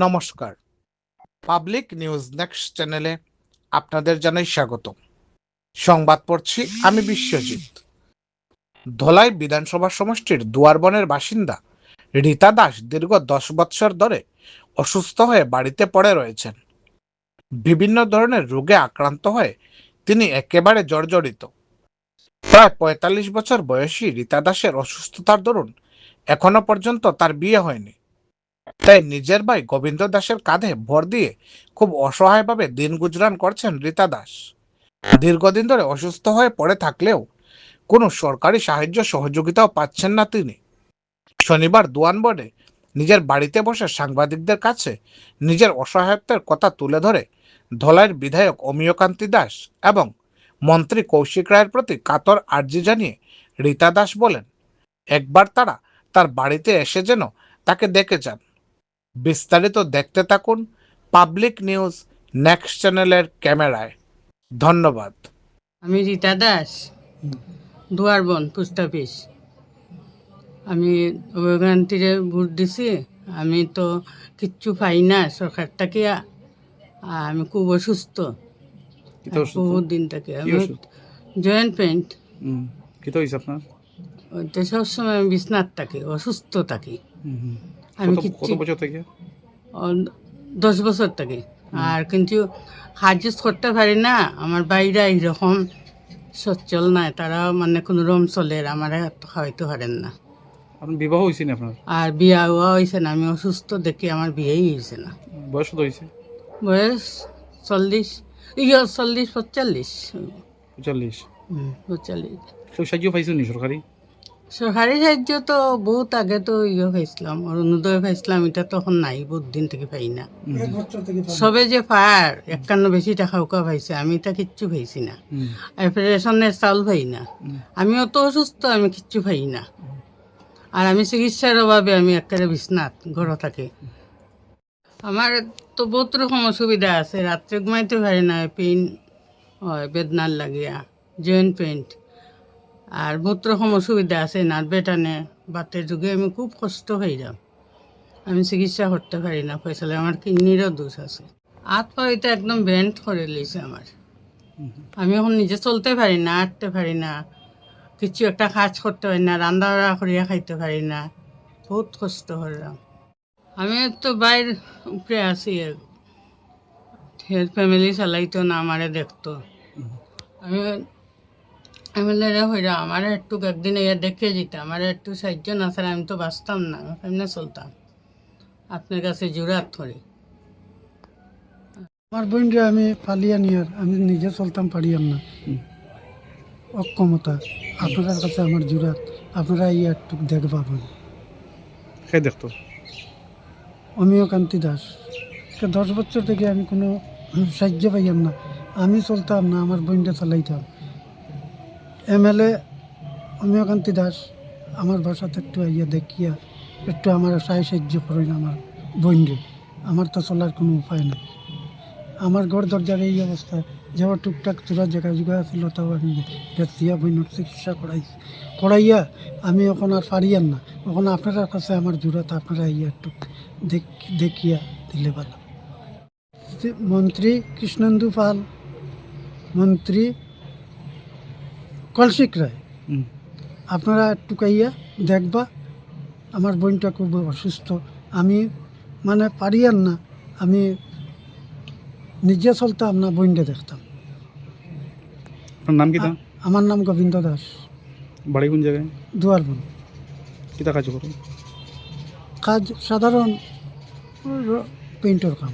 নমস্কার। Public news next চ্যানেলে আপনাদের জানাই স্বাগত। সংবাদ পড়ছি আমি বিশ্বজিৎ। ধলাই বিধানসভা সমষ্টির দুয়ারবনের বাসিন্দা রীতা দাস দীর্ঘ 10 বৎসর ধরে অসুস্থ হয়ে বাড়িতে পড়ে রয়েছেন। বিভিন্ন ধরনের রোগে আক্রান্ত হয়ে তিনি একেবারে জর্জরিত। প্রায় ৪৫ বছর বয়সী রীতা দাসের অসুস্থতার দরুন এখনো পর্যন্ত তার বিয়ে হয়নি। তাই নিজের ভাই গোবিন্দ দাসের কাঁধে ভর দিয়ে খুব অসহায়ভাবে দিন গুজরান করছেন রীতা দাস। দীর্ঘদিন ধরে অসুস্থ হয়ে পড়ে থাকলেও কোনো সরকারি সাহায্য সহযোগিতাও পাচ্ছেন না তিনি। শনিবার দুয়ানবনে নিজের বাড়িতে বসে সাংবাদিকদের কাছে নিজের অসহায়ত্বের কথা তুলে ধরে ধলাইয়ের বিধায়ক অমিয়কান্তি দাস এবং মন্ত্রী কৌশিক রায়ের প্রতি কাতর আর্জি জানিয়ে রীতা দাস বলেন, একবার তারা তার বাড়িতে এসে যেন তাকে দেখে যান। বিস্তারিত দেখতে থাকুন পাবলিক নিউজ নেক্সট চ্যানেলের ক্যামেরায়। ধন্যবাদ। আমি রীতা দাস, দুয়ারবন পোস্ট অফিস। আমি অভয়কান্তিরে ভোট দিছি। আমি তো কিচ্ছু পাই না সরকার থেকে। আমি খুব অসুস্থ, বহুত দিন থেকে। আমি জয়েন্ট পেন্ট আপনার ওইটা সবসময় আমি বিছনাথ থাকি, অসুস্থ থাকি। আমি কিচ্ছু 10 বছর থাকি। আর কিন্তু সাহায্য করতে পারি না। আমার বাইরে এইরকম সচ্ছল নাই, তারা মানে কোনো রকম চলে, আমার খাওয়াইতে পারেন না। আপনার বিবাহ হয়েছে না? আপনার আর বিয়া হওয়া হয়েছে না। আমি অসুস্থ দেখে আমার বিয়েই হয়েছে না। বয়স কত হয়েছে? বয়স 40, 45। 45। 45। কেউ সাহায্য পাইছেন নি সরকারি? সরকারি সাহায্য তো বহুত আগে তো পাইছিলাম, অরুণোদয় পাইছিলাম। এটা তখন নাই, বহুত দিন থেকে পাই না। সবে যে পার 51 বেশি টাকা উকা পাইছে, আমি এটা কিচ্ছু পাইছি না। রেশনের চাউল পাই না। আমি অত অসুস্থ, আমি কিচ্ছু পাই না। আর আমি চিকিৎসার অভাবে আমি একেবারে বিছনাথ ঘরে থাকি। আমার তো বহুত রকম অসুবিধা আছে। রাত্রে ঘুমাইতে পারি না, পেইন হয়, বেদনার লাগিয়া, জয়েন্ট পেইন্ট। আর বহুত রকম অসুবিধা আছে, নার্ভে টানে, বাতের যুগে আমি খুব কষ্ট হয়ে যাম। আমি চিকিৎসা করতে পারি না পয়সালে। আমার কিডনিরও দোষ আছে। হাত পা এটা একদম ব্যান্ড করে লিছে আমার। আমি এখন নিজে চলতে পারি না, হাঁটতে পারি না, কিছু একটা কাজ করতে পারি না, রান্না করিয়া খাইতে পারি না। বহুত কষ্ট করলাম। আমি তো বাইর উপরে আছি, ফ্যামিলি চালাইতো না, আমারে দেখতো। আমি এমএলএ হইরা আমার একটু একদিন ইয়া দেখে যেতাম, আমার একটু সাহায্য না ছাড়া আমি তো বাঁচতাম না। আমি কেমনে চলতাম? আপনার কাছে জোরাত করি। আমার বোনরে আমি পালিয়া নিয়ার, আমি নিজে চলতাম পারিয়াম না, অক্ষমতা। আপনার কাছে আমার জোরাত, আপনারা ইয়া একটু দেখবা বোন। কে দেখতো? অমিয়কান্তি দাস। 10 বছর থেকে আমি কোনো সাহায্য পাইয়াম না। আমি চলতাম না, আমার বোনটা চালাইতাম। এমএলএ অমিয়কান্তি দাস আমার বাসাতে একটু আইয়া দেখিয়া একটু আমার সাহায্য করেন আমার বোনরে। আমার তো চলার কোনো উপায় নেই। আমার ঘর দরজার এই অবস্থা, যাওয়া টুকটাক চোরা জায়গা জোগা ছিল, তাও আমি দেখছিয়া বইনের চিকিৎসা করাইয়া আমি এখন আর পারিয়ান না। এখন আপনার কাছে আমার জোরাত, আপনারা ইয়া একটু দেখিয়া দিলে ভালো। মন্ত্রী কৃষ্ণেন্দু পাল, মন্ত্রী কৌশিক রায়, আপনারা একটু কাইয়া দেখবা। আমার বোনটা খুব অসুস্থ, আমি মানে পারিয়ান না। আমি নিজে চলতাম না, বোনটা দেখতাম। আপনার নাম কি? আমার নাম গোবিন্দ দাস। বাড়ি কোন জায়গায়? দুয়ারবন। কিতা কাজ করেন? কাজ সাধারণ পেইন্টের কাম।